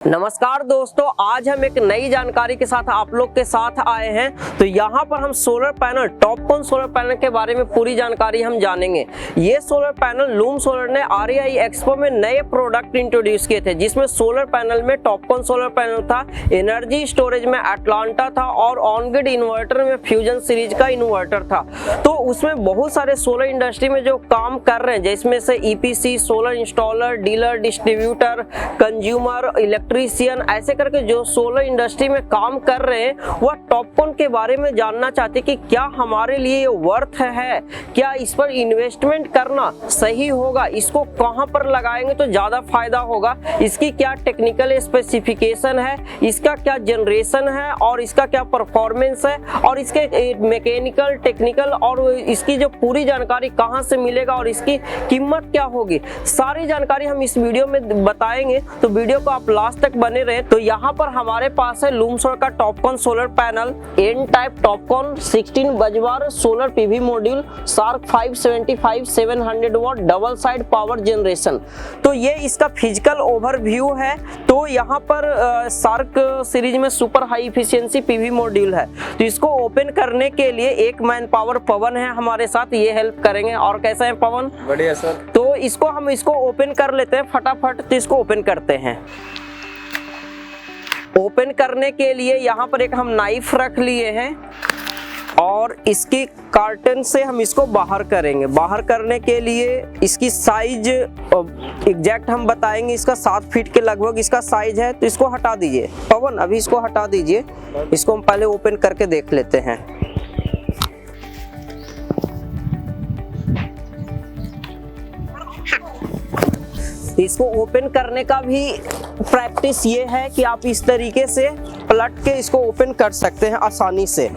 नमस्कार दोस्तों, आज हम एक नई जानकारी के साथ आप लोग के साथ आए हैं। तो यहाँ पर हम solar panel, Topcon solar panel के बारे में पूरी जानकारी हम जानेंगे। ये सोलर पैनल लूम सोलर ने REI एक्सपो में नए प्रोडक्ट इंट्रोड्यूस किए थे, जिसमें सोलर पैनल में टॉपकॉन सोलर पैनल था, एनर्जी स्टोरेज में एटलांटा था और ऑन ग्रिड इन्वर्टर में फ्यूजन सीरीज का इन्वर्टर था। तो उसमें बहुत सारे सोलर इंडस्ट्री में जो काम कर रहे हैं, जिसमें से EPC, solar installer, dealer, distributor, consumer, electrician, ऐसे करके जो सोलर इंडस्ट्री में काम कर रहे हैं, वह टॉपकॉन के बारे में जानना चाहते कि क्या हमारे लिए ये वर्थ है, क्या इस पर इन्वेस्टमेंट करना सही होगा, इसको कहां पर लगाएंगे तो ज्यादा फायदा होगा, इसकी क्या टेक्निकल स्पेसिफिकेशन है, इसका क्या जनरेशन है और इसका क्या परफॉर्मेंस है और इसके मैकेनिकल, टेक्निकल और इसकी जो पूरी जानकारी कहां से मिलेगा और इसकी कीमत क्या होगी, सारी जानकारी हम इस वीडियो में बताएंगे। तो वीडियो को आप लास्ट तक बने रहे। तो यहाँ पर हमारे पास है लूम सोलर का TOPCon solar panel, N type TOPCon 16 busbar solar PV module, shark 575 700 watt double side power generation. तो ये इसका फिजिकल ओवरव्यू है। तो यहाँ पर शार्क सीरीज में super high efficiency PV module है। तो इसको ओपन करने के लिए एक मैन पावर पवन है हमारे साथ, ये हेल्प करेंगे। और कैसा है पवन? बढ़िया सर। तो हम इसको ओपन कर लेते हैं फटाफट। तो इसको ओपन करते हैं। ओपन करने के लिए यहाँ पर एक हम नाइफ रख लिए हैं और इसकी कार्टन से हम इसको बाहर करेंगे। बाहर करने के लिए इसकी साइज एग्जैक्ट हम बताएंगे, इसका 7 फीट के लगभग इसका साइज है। तो इसको हटा दीजिए पवन, अभी इसको हटा दीजिए। इसको हम पहले ओपन करके देख लेते हैं। इसको ओपन करने का भी प्रैक्टिस ये है कि आप इस तरीके से पलट के इसको ओपन कर सकते हैं आसानी से।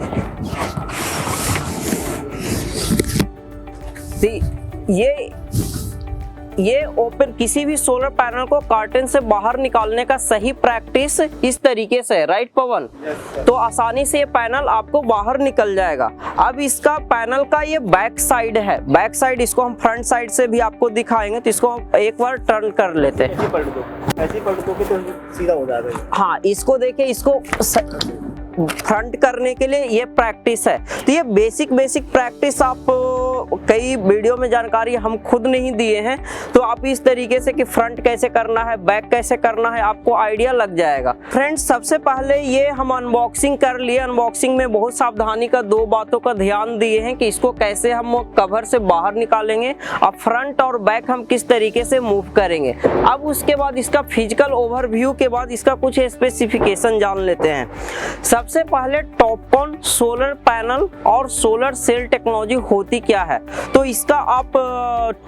ये ओपन किसी भी सोलर पैनल को कार्टन से बाहर निकालने का सही प्रैक्टिस इस तरीके से है, राइट पवन? तो आसानी से ये पैनल आपको बाहर निकल जाएगा। अब इसका पैनल का ये बैक साइड है। बैक साइड इसको हम फ्रंट साइड से भी आपको दिखाएंगे। तो इसको हम एक बार टर्न कर लेते हैं। ऐसे पलट दो कि तो सीधा हो जाएगा। हाँ, इसको देखिए, इसको फ्रंट करने के लिए ये प्रैक्टिस है। तो ये बेसिक प्रैक्टिस आप कई वीडियो में जानकारी हम खुद नहीं दिए हैं। तो आप इस तरीके से कि फ्रंट कैसे करना है, बैक कैसे करना है, आपको आइडिया लग जाएगा। फ्रेंड्स, सबसे पहले ये हम अनबॉक्सिंग कर लिए। अनबॉक्सिंग में बहुत सावधानी का 2 बातों का ध्यान दिए हैं कि इसको कैसे हम कवर से बाहर निकालेंगे और फ्रंट और बैक हम किस तरीके से मूव करेंगे। अब उसके बाद इसका फिजिकल ओवरव्यू के बाद इसका कुछ स्पेसिफिकेशन जान लेते हैं। सबसे पहले टॉपकॉन सोलर पैनल और सोलर सेल टेक्नोलॉजी होती क्या है? तो इसका आप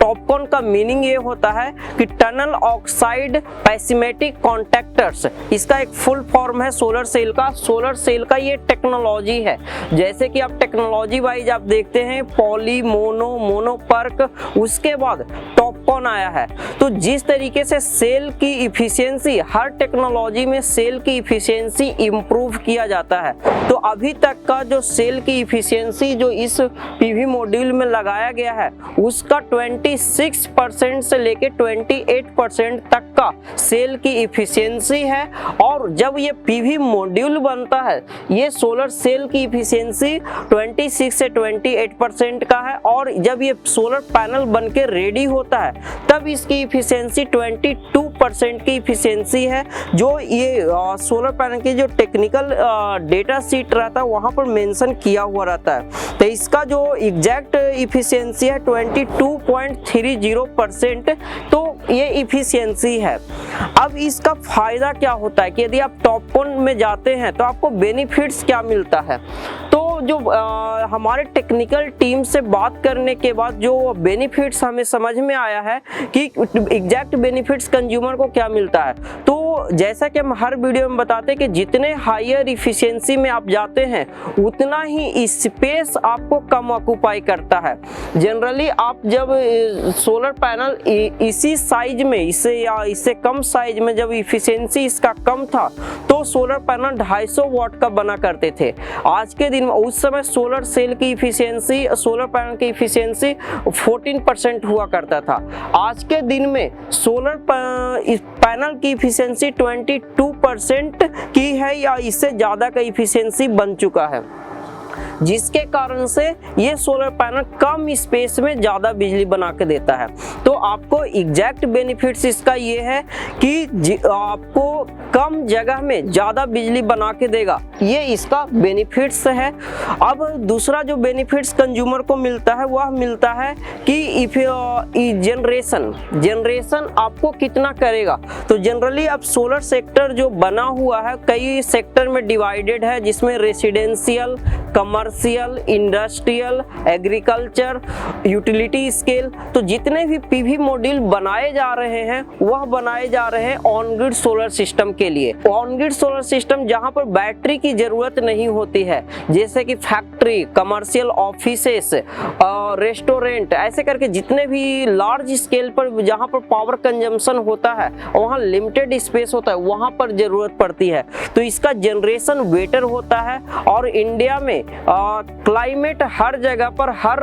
टॉपकॉन का मीनिंग ये होता है कि टनल ऑक्साइड पैसिमेटिक कॉन्टैक्टर्स। इसका एक फुल फॉर्म है सोलर सेल का। सोलर सेल का ये टेक्नोलॉजी है। जैसे कि आप टेक्नोलॉजी वाइज आप देखते हैं पॉली, मोनोपर्क, उसके बाद टॉपकॉन आया है। तो जिस तरीके से सेल की इफिशियंसी, हर टेक्नोलॉजी में सेल की इफिशियंसी इंप्रूव किया जाता है। तो अभी तक का जो सेल की इफिशियंसी जो इस पीवी मॉड्यूल में लगाया गया है, उसका 26% से लेके 28% तक का सेल की इफिशियंसी है। और जब ये पीवी मॉड्यूल बनता है, ये सोलर सेल की इफिशियंसी 26 से 28% का है। और जब ये सोलर पैनल बनके रेडी होता है, तब इसकी इफिशियंसी 22% की इफिशियंसी है। जो ये सोलर पैनल की जो टेक्निकल डेटा सीट रहता है, वहां पर मेंशन किया हुआ रहता है। तो इसका जो एग्जैक्ट इफिशियंसी है 22.30%। तो ये इफिशियंसी है। अब इसका फायदा क्या होता है कि यदि आप टॉपकॉन में जाते हैं तो आपको बेनिफिट्स क्या मिलता है? तो जो हमारे टेक्निकल टीम से बात करने के बाद जो बेनिफिट्स हमें समझ में आया है कि एग्जैक्ट बेनिफिट्स कंज्यूमर को क्या मिलता है। तो जैसा कि हम हर वीडियो में बताते हैं कि जितने हायर इफिशियंसी में आप जाते हैं, उतना ही स्पेस आपको कम ऑक्यूपाई करता है। जनरली आप जब सोलर पैनल इसी साइज में, इससे कम साइज में जब इफिशियंसी इसका कम था, तो सोलर पैनल 250 वाट का बना करते थे। आज के दिन में उस समय सोलर सेल की इफिशियंसी, सोलर पैनल की इफिशियंसी 14% हुआ करता था। आज के दिन में सोलर पैनल की इफिशियंसी इफिशिएंसी 22% की है या इससे ज़्यादा का इफिशिएंसी बन चुका है, जिसके कारण से ये सोलर पैनल कम स्पेस में ज़्यादा बिजली बना के देता है। तो आपको एग्जैक्ट बेनिफिट्स इसका ये है कि आपको कम जगह में ज़्यादा बिजली बना के देगा, ये इसका बेनिफिट्स है। अब दूसरा जो बेनिफिट्स कंज्यूमर को मिलता है वह मिलता है कि जनरेशन आपको कितना करेगा। तो जनरली अब सोलर सेक्टर जो बना हुआ है कई सेक्टर में डिवाइडेड है, जिसमें residential, commercial, industrial, agriculture, utility scale. तो जितने भी पीवी मॉड्यूल बनाए जा रहे हैं वह बनाए जा रहे हैं ऑन ग्रिड सोलर सिस्टम के लिए। ऑन ग्रिड सोलर सिस्टम जहां पर बैटरी की जरूरत नहीं होती है, जैसे कि फैक्ट्री, कमर्शियल ऑफिसेस, रेस्टोरेंट, ऐसे करके जितने भी लार्ज स्केल पर जहां पर पावर कंजम्पशन होता है, वहां लिमिटेड स्पेस होता है, वहां पर जरूरत पड़ती है। तो इसका जनरेशन बेटर होता है। और इंडिया में क्लाइमेट हर जगह पर, हर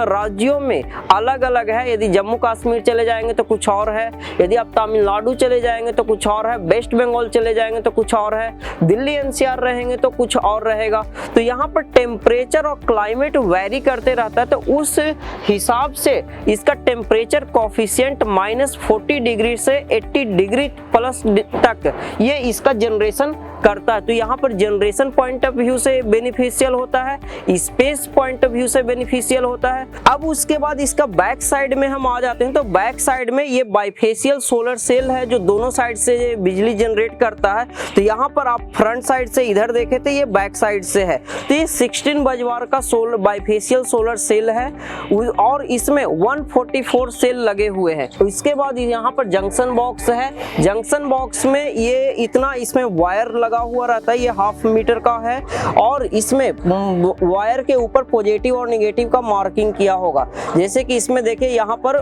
राज्यों में अलग अलग है। यदि जम्मू कश्मीर चले जाएंगे तो कुछ और है, यदि आप तमिलनाडु चले जाएंगे तो कुछ और है, वेस्ट बंगाल चले जाएंगे तो कुछ और है, दिल्ली एनसीआर रहेंगे तो कुछ और रहेगा। तो यहाँ पर टेम्परेचर और क्लाइमेट वेरी करते रहता है, तो उस हिसाब से इसका टेम्परेचर कोफिशिएंट -40 डिग्री से 80 डिग्री प्लस तक ये इसका जनरेशन करता है। तो यहाँ पर जनरेशन पॉइंट ऑफ व्यू से बेनिफिशियल होता है, स्पेस पॉइंट ऑफ व्यू से बेनिफिशियल होता है। अब उसके बाद इसका बैक साइड में हम आ जाते हैं। तो बैक साइड में ये बाइफेशियल सोलर सेल है जो दोनों साइड से बिजली जनरेट करता है। तो यहाँ पर आप फ्रंट साइड से इधर देखे तो ये बैक साइड से है। तो ये 16 बजवार का सोलर बाइफेशियल सोलर सेल है और इसमें 144 सेल लगे हुए हैं। तो इसके बाद यहाँ पर जंक्शन बॉक्स है। जंक्शन बॉक्स में ये इतना इसमें वायर लगा हुआ रहता है, ये 1/2 मीटर का है और इसमें वायर के ऊपर पॉजिटिव और नेगेटिव का मार्किंग किया होगा। जैसे कि इसमें देखिए यहाँ पर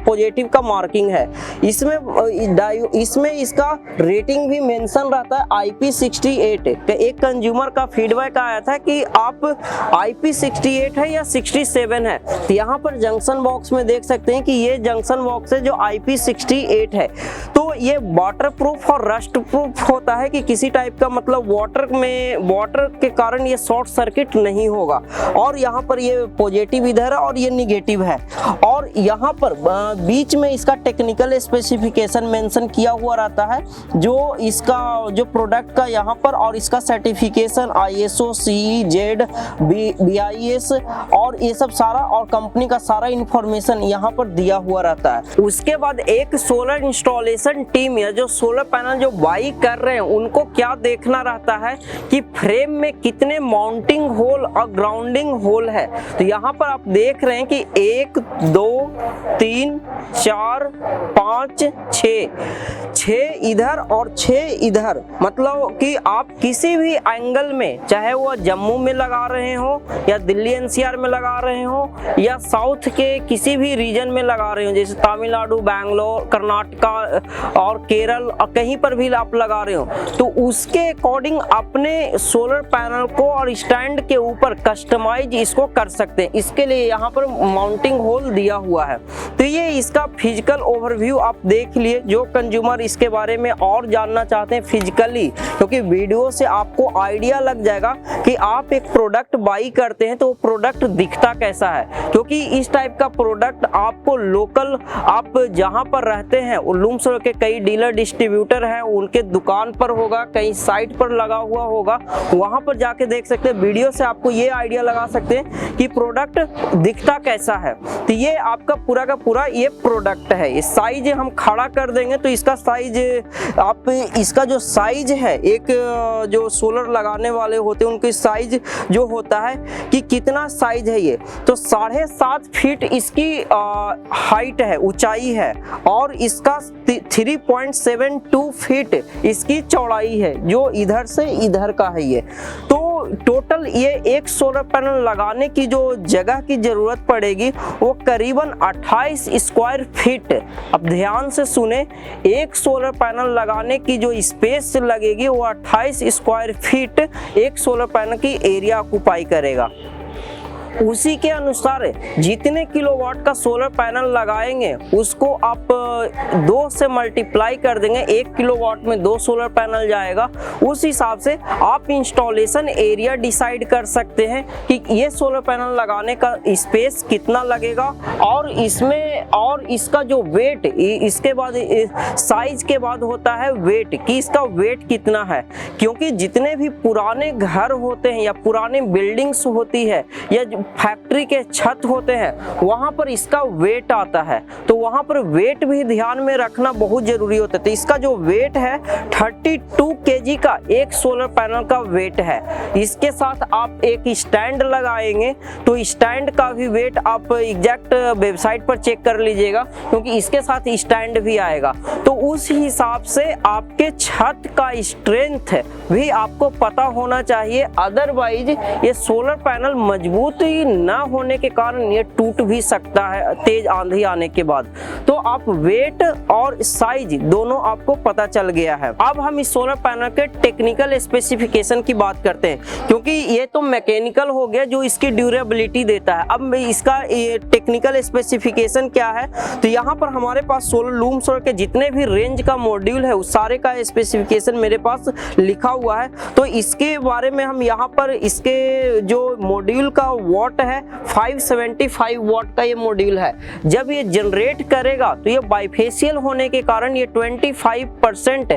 पॉजिटिव का मार्किंग है। इसमें इसका रेटिंग भी मेंशन रहता है IP68। एक कंज्यूमर का फीडबैक आया था कि आप IP68 है या 67 है। तो यहाँ पर जंक्शन बॉक्स में देख सकते हैं कि ये जंक्शन बॉक्स है जो IP68 है। तो ये वाटर प्रूफ और रस्ट प्रूफ होता है कि किसी टाइप का मतलब वाटर के कारण ये शॉर्ट सर्किट नहीं होगा। और यहाँ पर ये पॉजिटिव इधर है और ये निगेटिव है। और यहाँ पर बीच में इसका टेक्निकल स्पेसिफिकेशन मेंशन किया हुआ रहता है, जो इसका जो प्रोडक्ट का यहाँ पर और इसका certification ISO CE Z BIS और ये सब सारा और कंपनी का सारा इंफॉर्मेशन यहाँ पर दिया हुआ रहता है। उसके बाद एक सोलर इंस्टॉलेशन टीम या जो सोलर पैनल जो बाई कर रहे हैं उनको क्या देखना रहता है कि फ्रेम में कितने माउंटिंग होल और ग्राउंडिंग होल है। तो यहाँ पर आप देख रहे हैं कि 1 2 3 4 5 6 इधर और 6 इधर, मतलब कि आप किसी भी एंगल में, चाहे वो जम्मू में लगा रहे हो या दिल्ली NCR में लगा रहे हो या साउथ के किसी भी रीजन में लगा रहे हो, जैसे तमिलनाडु, बैंगलोर, कर्नाटका और केरल और कहीं पर भी आप लगा रहे हो, तो उसके अकॉर्डिंग अपने सोलर पैनल को और स्टैंड के ऊपर कस्टमाइज इसको कर सकते हैं। इसके लिए यहाँ पर माउंटिंग होल दिया हुआ है। तो ये इसका फिजिकल ओवरव्यू आप देख लिए। जो कंज्यूमर इसके बारे में और जानना चाहते हैं फिजिकली, क्योंकि वीडियो से आपको आइडिया लग जाएगा कि आप एक प्रोडक्ट बाई करते हैं तो वो प्रोडक्ट दिखता कैसा है, क्योंकि इस टाइप का प्रोडक्ट आपको लोकल आप जहां पर रहते हैं लूम्स के कई डीलर डिस्ट्रीब्यूटर हैं उनके दुकान पर होगा, कहीं साइट पर लगा हुआ होगा, वहां पर जाके देख सकते हैं। वीडियो से आपको ये आइडिया लगा सकते हैं कि प्रोडक्ट दिखता कैसा है। तो ये आपका पूरा का पूरा ये प्रोडक्ट है। ये साइज हम खड़ा कर देंगे तो इसका साइज आप इसका जो साइज है, एक जो सोलर लगाने वाले होते हैं उनकी साइज जो होता है कि कितना साइज है ये, तो 7.5 फीट इसकी हाइट है, ऊंचाई है और इसका 3.72 फीट इसकी चौड़ाई है, जो इधर से इधर का है ये। तो टोटल ये एक सोलर पैनल लगाने की जो जगह की जरूरत पड़ेगी वो करीबन 28 स्क्वायर फीट। अब ध्यान से सुने, एक सोलर पैनल लगाने की जो स्पेस लगेगी वो 28 स्क्वायर फीट एक सोलर पैनल की एरिया ऑक्युपाई करेगा। उसी के अनुसार जितने किलोवाट का सोलर पैनल लगाएंगे उसको आप 2 से मल्टीप्लाई कर देंगे, 1 किलोवाट में 2 सोलर पैनल जाएगा। उस हिसाब से आप इंस्टॉलेशन एरिया डिसाइड कर सकते हैं कि ये सोलर पैनल लगाने का स्पेस कितना लगेगा और इसका जो वेट, इसके बाद साइज के बाद होता है वेट, कि इसका वेट कितना है। क्योंकि जितने भी पुराने घर होते हैं या पुराने बिल्डिंग्स होती है या फैक्ट्री के छत होते हैं वहां पर इसका वेट आता है, तो वहां पर वेट भी ध्यान में रखना बहुत जरूरी होता है। तो इसका जो वेट है 32 केजी का एक सोलर पैनल का वेट है। इसके साथ आप एक स्टैंड लगाएंगे तो स्टैंड का भी वेट आप एग्जैक्ट वेबसाइट पर चेक कर लीजिएगा, क्योंकि इसके साथ स्टैंड भी आएगा। तो उस हिसाब से आपके छत का स्ट्रेंथ भी आपको पता होना चाहिए, अदरवाइज ये सोलर पैनल मजबूत ही ना होने के कारण ये टूट भी सकता है तेज आंधी आने के बाद। तो आप वेट और साइज दोनों आपको पता चल गया है। अब हम इस सोलर पैनल के टेक्निकल स्पेसिफिकेशन की बात करते हैं, क्योंकि ये तो मैकेनिकल हो गया जो इसकी ड्यूरेबिलिटी देता है। अब इसका टेक्निकल स्पेसिफिकेशन क्या है, तो यहाँ पर हमारे पास सोलर लूम सोलर के जितने भी रेंज का मॉड्यूल है उस सारे का स्पेसिफिकेशन मेरे पास लिखा हुआ है। तो इसके बारे में हम यहाँ पर इसके जो मॉड्यूल का वॉट है 575 वॉट का ये मॉड्यूल है। जब ये जनरेट करेगा तो ये बाइफेशियल होने के कारण ये 25%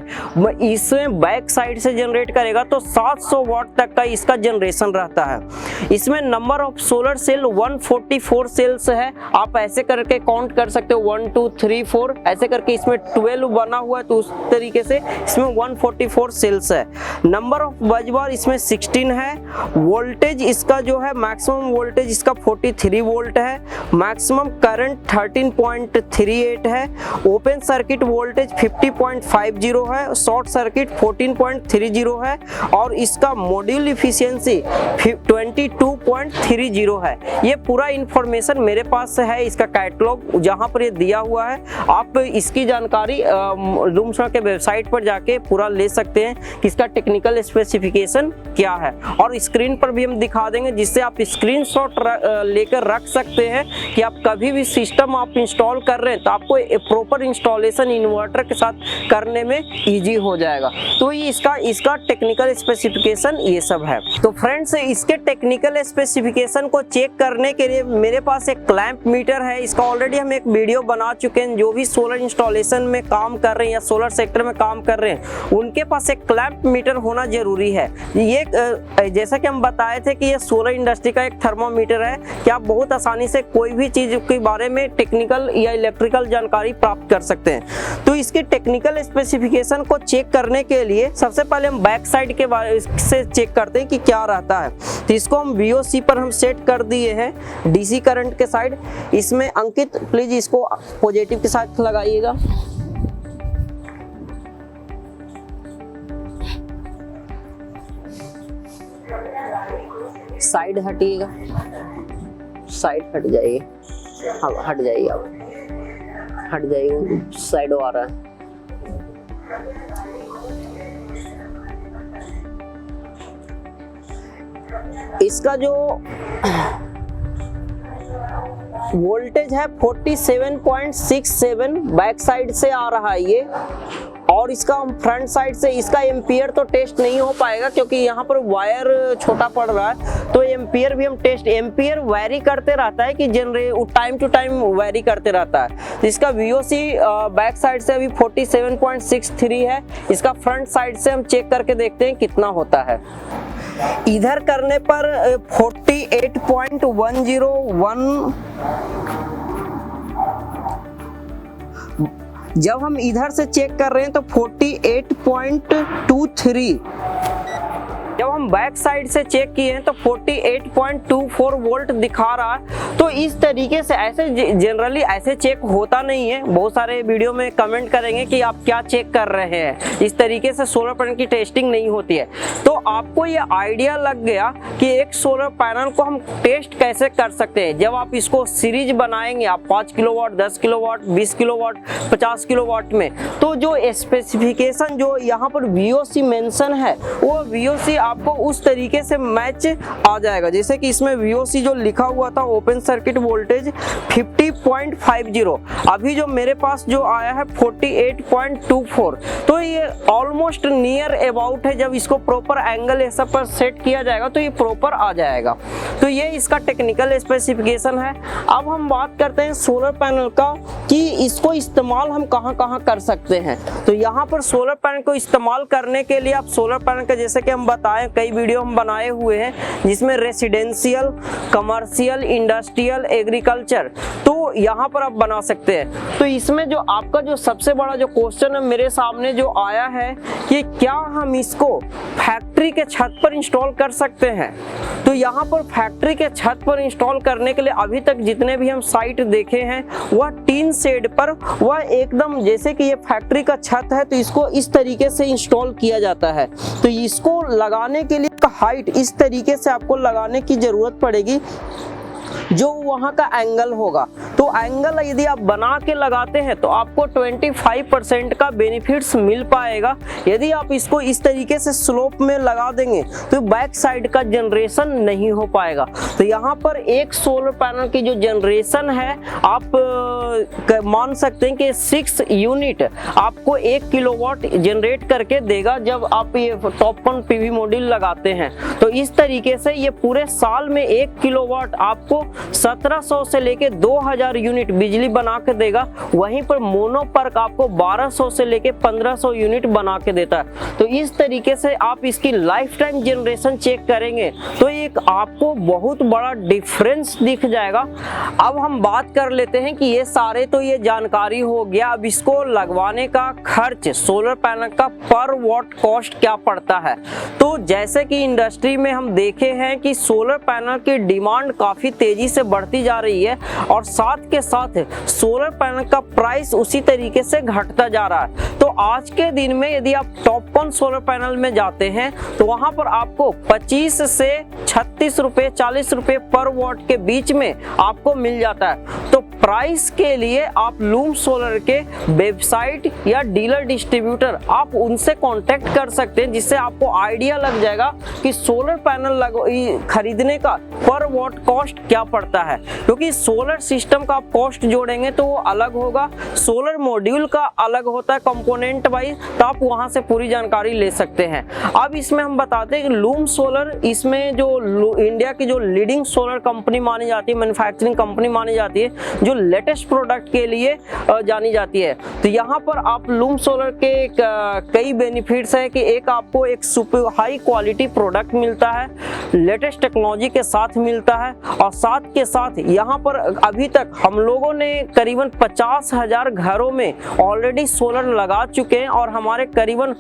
इसमें बैक साइड से जनरेट करेगा, तो 700 वॉट तक का इसका जनरेशन रहता है। इसमें number of solar cell 144 cells है। आप ऐसे करके काउंट कर सकते हो 1 2 3 4 ऐसे करके, इसमें 12 बना हुआ है तो उस तरीके से इसमें 144 सेल्स है। नंबर ऑफ बज बार इसमें 16 है। वोल्टेज इसका जो है मैक्सिमम वोल्टेज इसका 43 वोल्ट है। मैक्सिमम करंट 13.38 है। ओपन सर्किट वोल्टेज 50.50 है। शॉर्ट सर्किट 14.30 है और इसका मॉड्यूल इफिशियंसी 22.30 है। ये पूरा इंफॉर्मेशन मेरे पास है, इसका कैटलॉग जहां पर ये दिया हुआ है। आप इसकी जानकारी लूम सोलर के वेबसाइट पर जाके पूरा ले सकते हैं कि इसका टेक्निकल स्पेसिफिकेशन क्या है, और स्क्रीन पर भी हम दिखा देंगे जिससे आप स्क्रीनशॉट लेकर रख सकते हैं कि आप कभी भी सिस्टम आप इंस्टॉल कर रहे हैं तो आपको प्रॉपर इंस्टॉलेशन इन्वर्टर के साथ करने में इजी हो जाएगा। तो ये इसका टेक्निकल स्पेसिफिकेशन ये सब है। तो फ्रेंड्स, इसके टेक्निकल स्पेसिफिकेशन को चेक करने के लिए मेरे पास एक क्लैंप मीटर है। इसका ऑलरेडी हम एक वीडियो बना चुके हैं। जो भी सोलर इंस्टॉलेशन में काम कर रहे हैं या सोलर सेक्टर में काम कर रहे हैं उनके पास एक क्लैंप मीटर होना जरूरी है। ये जैसा कि हम बताए थे कि ये सोलर इंडस्ट्री का एक थर्मोमीटर है कि आप बहुत आसानी से कोई भी चीज के बारे में टेक्निकल या इलेक्ट्रिकल जानकारी प्राप्त कर सकते हैं। तो इसके टेक्निकल स्पेसिफिकेशन को चेक करने के लिए सबसे पहले हम बैक साइड के बारे से चेक करते हैं कि क्या रहता है। तो इसको हम VOC पर हम सेट कर दिए हैं, DC करंट के साइड। इसमें अंकित प्लीज इसको पॉजिटिव के साथ लगाइएगा। साइड हटिएगा, साइड हट जाइए, अब हट जाइए, अब हट जाइए, साइड आ रहा है। इसका जो वोल्टेज है 47.67 बैक साइड से आ रहा है ये, और इसका हम फ्रंट साइड से इसका एम्पियर तो टेस्ट नहीं हो पाएगा क्योंकि यहाँ पर वायर छोटा पड़ रहा है। तो एम्पियर भी हम टेस्ट, एम्पियर वैरी करते रहता है कि टाइम टू टाइम वैरी करते रहता है। तो इसका VOC बैक साइड से अभी 47.63 है। इसका फ्रंट साइड से हम चेक करके देखते हैं कितना होता है। इधर करने पर 48.101, जब हम इधर से चेक कर रहे हैं तो 48.23, जब हम बैक साइड से चेक किए हैं तो 48.24 वोल्ट दिखा रहा है। तो इस तरीके से ऐसे जनरली ऐसे चेक होता नहीं है। बहुत सारे वीडियो में कमेंट करेंगे कि आप क्या चेक कर रहे हैं, इस तरीके से सोलर पैनल की टेस्टिंग नहीं होती है। तो आपको ये आइडिया लग गया कि एक सोलर पैनल को हम टेस्ट कैसे कर सकते हैं। जब आप इसको सीरीज बनाएंगे, आप 5 किलोवाट, 10 किलोवाट, 20 किलोवाट, 50 किलोवाट में, तो जो स्पेसिफिकेशन जो यहाँ पर VOC मेंशन है वो VOC आपको उस तरीके से मैच आ जाएगा। जैसे कि इसमें VOC जो लिखा हुआ था ओपन सर्किट वोल्टेज 50.50, अभी जो मेरे पास जो आया है 48.24, तो ये ऑलमोस्ट नियर अबाउट है। जब इसको प्रॉपर एंगल ऐसा पर सेट किया जाएगा तो ये प्रॉपर आ जाएगा। तो ये इसका टेक्निकल स्पेसिफिकेशन है। अब हम बात करते हैं सोलर पैनल का कि इसको इस्तेमाल हम कहां कर सकते हैं। तो यहाँ पर सोलर पैनल को इस्तेमाल करने के लिए आप सोलर पैनल का जैसे कि हम बताएं, कई वीडियो हम बनाए हुए हैं जिसमें रेसिडेंशियल, कमर्शियल, इंडस्ट्रियल, एग्रीकल्चर, तो यहाँ पर आप बना सकते हैं। तो इसमें जो आपका जो सबसे बड़ा जो क्वेश्चन है मेरे सामने जो आया है कि क्या हम इसको फैक्ट्री के छत पर इंस्टॉल कर सकते हैं। तो यहाँ पर फैक्ट्री के छत पर इंस्टॉल करने के लिए अभी तक जितने भी हम साइट देखे हैं वह टीन शेड पर, वह एकदम जैसे कि ये फैक्ट्री का छत है तो इसको इस तरीके से इंस्टॉल किया जाता है। तो इसको लगाने के लिए हाइट इस तरीके से आपको लगाने की जरूरत पड़ेगी जो वहां का एंगल होगा। तो एंगल यदि आप बना के लगाते हैं तो आपको 25% का बेनिफिट्स मिल पाएगा। यदि आप इसको इस तरीके से स्लोप में लगा देंगे तो बैक साइड का जनरेशन नहीं हो पाएगा। तो यहाँ पर एक सोलर पैनल की जो जनरेशन है आप मान सकते हैं कि 6 यूनिट आपको 1 किलोवाट जनरेट करके देगा जब आप ये टॉप 1 PV मॉड्यूल लगाते हैं। तो इस तरीके से ये पूरे साल में 1 किलोवाट आपको 1700 से लेके 2000 यूनिट बिजली बना के देगा। वहीं पर मोनो पर्क आपको 1200 से लेके 1500 यूनिट बना के देता है। तो इस तरीके से आप इसकी लाइफ टाइम जनरेशन चेक करेंगे तो एक आपको बहुत बड़ा डिफरेंस दिख जाएगा। अब हम बात कर लेते हैं कि ये सारे तो ये जानकारी हो गया। अब इसको लगवाने का खर्च सोलर पैनल का पर वॉट कॉस्ट क्या पड़ता है। तो जैसे कि इंडस्ट्री में हम देखे हैं कि सोलर पैनल की डिमांड काफी तेजी से बढ़ती जा रही है और साथ के साथ सोलर पैनल का प्राइस उसी तरीके से घटता जा रहा है। तो आज के दिन में यदि आप टॉप 1 सोलर पैनल में जाते हैं तो वहां पर आपको 25 से 36 रुपए 40 रुपए पर वॉट के बीच में आपको मिल जाता है। तो प्राइस के लिए आप लूम सोलर के वेबसाइट या डीलर डिस्ट्रीब्यूटर आप उनसे कांटेक्ट कर सकते हैं, जिससे आपको आइडिया लग जाएगा कि सोलर पैनल खरीदने का पर वॉट कॉस्ट क्या पड़ता है। क्योंकि सोलर सिस्टम का आप कॉस्ट जोड़ेंगे तो वो अलग होगा, सोलर मॉड्यूल का अलग होता है कंपोनेंट वाइज, तो आप वहां से पूरी जानकारी ले सकते हैं। अब इसमें हम बताते हैं कि लूम सोलर, इसमें जो इंडिया की जो लीडिंग सोलर कंपनी मानी जाती है, मैन्युफैक्चरिंग कंपनी मानी जाती है, जो लेटेस्ट प्रोडक्ट के लिए जानी जाती है। तो यहाँ पर आप लूम सोलर के कई बेनिफिट्स है कि एक आपको एक सुपर हाई क्वालिटी प्रोडक्ट मिलता है, लेटेस्ट टेक्नोलॉजी के साथ मिलता है, और साथ के साथ यहाँ पर अभी तक हम लोगों ने करीबन 50,000 घरों में ऑलरेडी सोलर लगा चुके हैं और हमारे करीबन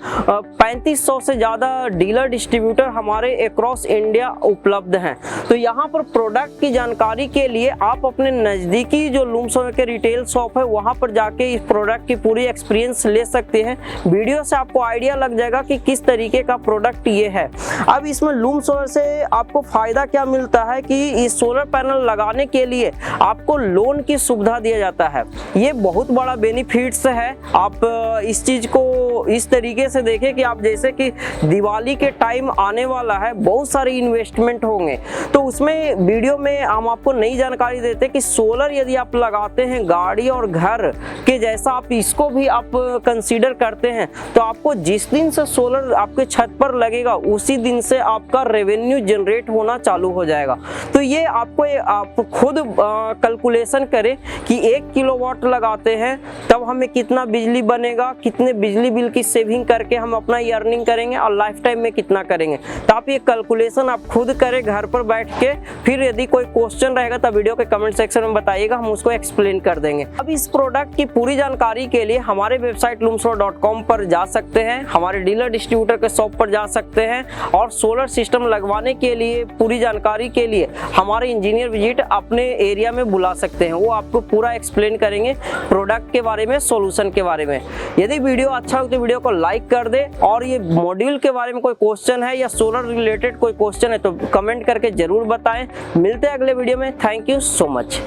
3500 से ज़्यादा डीलर डिस्ट्रीब्यूटर हमारे अक्रॉस इंडिया उपलब्ध हैं। तो यहाँ पर प्रोडक्ट की जानकारी के लिए आप अपने नज़दीकी जो लूम सोलर के रिटेल शॉप है वहाँ पर जाके इस प्रोडक्ट की पूरी एक्सपीरियंस ले सकते हैं। वीडियो से आपको आइडिया लग जाएगा कि किस तरीके का प्रोडक्ट ये है। अब इसमें लूम सोलर से आपको फ़ायदा क्या मिलता है कि इस सोलर पैनल लगाने के लिए आपको लोन की सुविधा दिया जाता है। ये बहुत बड़ा बेनिफिट्स है। आप इस चीज़ को इस तरीके से देखें कि आप जैसे कि दिवाली के टाइम आने वाला है, बहुत सारे इन्वेस्टमेंट होंगे, तो उसमें वीडियो में हम आपको नई जानकारी देते हैं कि सोलर यदि आप लगाते हैं गाड़ी और घर के जैसा आप इसको भी आप कंसीडर करते हैं तो आपको जिस दिन से सोलर आपके छत पर लगेगा उसी दिन से आपका रेवेन्यू जनरेट होना चालू हो जाएगा। तो ये आपको आप खुद कैलकुलेशन करें कि 1 किलोवाट लगाते हैं तब हमें कितना बिजली बनेगा, कितने बिजली बिल की सेविंग करके हम अपना अर्निंग करेंगे और लाइफ टाइम में कितना करेंगे। तो आप ये कैलकुलेशन आप खुद करें घर पर बैठ के। फिर यदि कोई क्वेश्चन रहेगा तो वीडियो के कमेंट सेक्शन में बताइएगा, हम उसको एक्सप्लेन कर देंगे। अब इस प्रोडक्ट की पूरी जानकारी के लिए हमारे वेबसाइट loomsolar.com पर जा सकते हैं, हमारे डीलर डिस्ट्रीब्यूटर के शॉप पर जा सकते हैं, और सोलर सिस्टम लगवाने के लिए पूरी जानकारी के लिए हमारे इंजीनियर विजिट अपने एरिया में बुला सकते हैं। वो आपको पूरा एक्सप्लेन करेंगे प्रोडक्ट के बारे में, सॉल्यूशन के बारे में। यदि वीडियो अच्छा हो तो वीडियो को लाइक कर दे, और ये मॉड्यूल के बारे में कोई क्वेश्चन है या सोलर रिलेटेड कोई क्वेश्चन है तो कमेंट करके जरूर बताएं। मिलते हैं अगले वीडियो में। Thank you so much.